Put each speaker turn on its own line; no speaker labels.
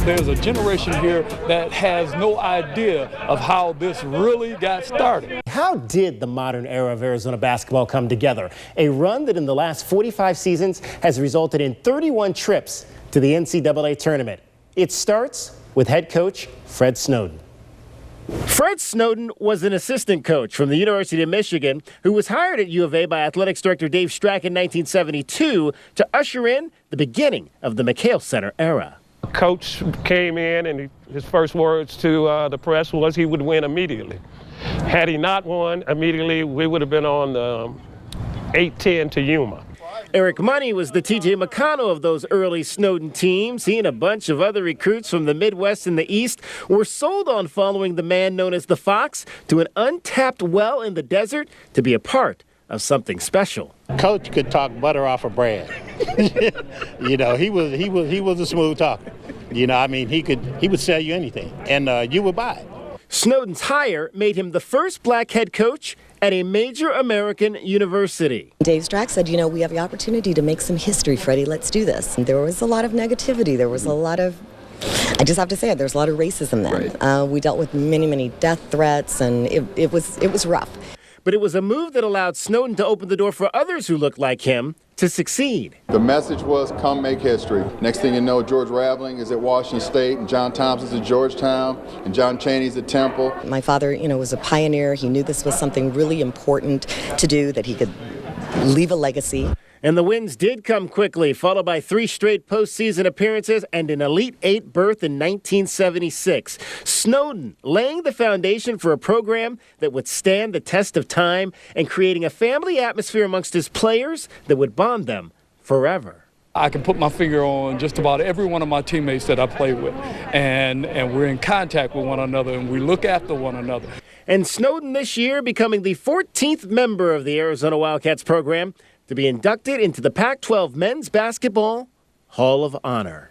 There's a generation here that has no idea of how this really got started.
How did the modern era of Arizona basketball come together? A run that in the last 45 seasons has resulted in 31 trips to the NCAA tournament. It starts with head coach Fred Snowden. Fred Snowden was an assistant coach from the University of Michigan who was hired at U of A by athletics director Dave Strack in 1972 to usher in the beginning of the McKale Center era.
Coach came in and his first words to the press was he would win immediately. Had he not won immediately, we would have been on the 8-10 to Yuma.
Eric Money was the T.J. McConnell of those early Snowden teams. He and a bunch of other recruits from the Midwest and the East were sold on following the man known as the Fox to an untapped well in the desert to be a part of something special.
Coach could talk butter off of bread. You know, he was a smooth talker. You know, I mean, he would sell you anything, and you would buy it.
Snowden's hire made him the first black head coach at a major American university.
Dave Strack said, you know, we have the opportunity to make some history, Freddie, let's do this. And there was a lot of negativity. There was a lot of, I just have to say it, there's a lot of racism then. Right. We dealt with many death threats, and it was rough.
But it was a move that allowed Snowden to open the door for others who looked like him to succeed.
The message was, come make history. Next thing you know, George Raveling is at Washington State, and John Thompson's at Georgetown, and John Chaney's at Temple.
My father, you know, was a pioneer. He knew this was something really important to do, that he could leave a legacy.
And the wins did come quickly, followed by 3 straight postseason appearances and an Elite 8 berth in 1976. Snowden laying the foundation for a program that would stand the test of time and creating a family atmosphere amongst his players that would bond them forever.
I can put my finger on just about every one of my teammates that I play with, and we're in contact with one another, and we look after one another.
And Snowden this year becoming the 14th member of the Arizona Wildacats program to be inducted into the Pac-12 Men's Basketball Hall of Honor.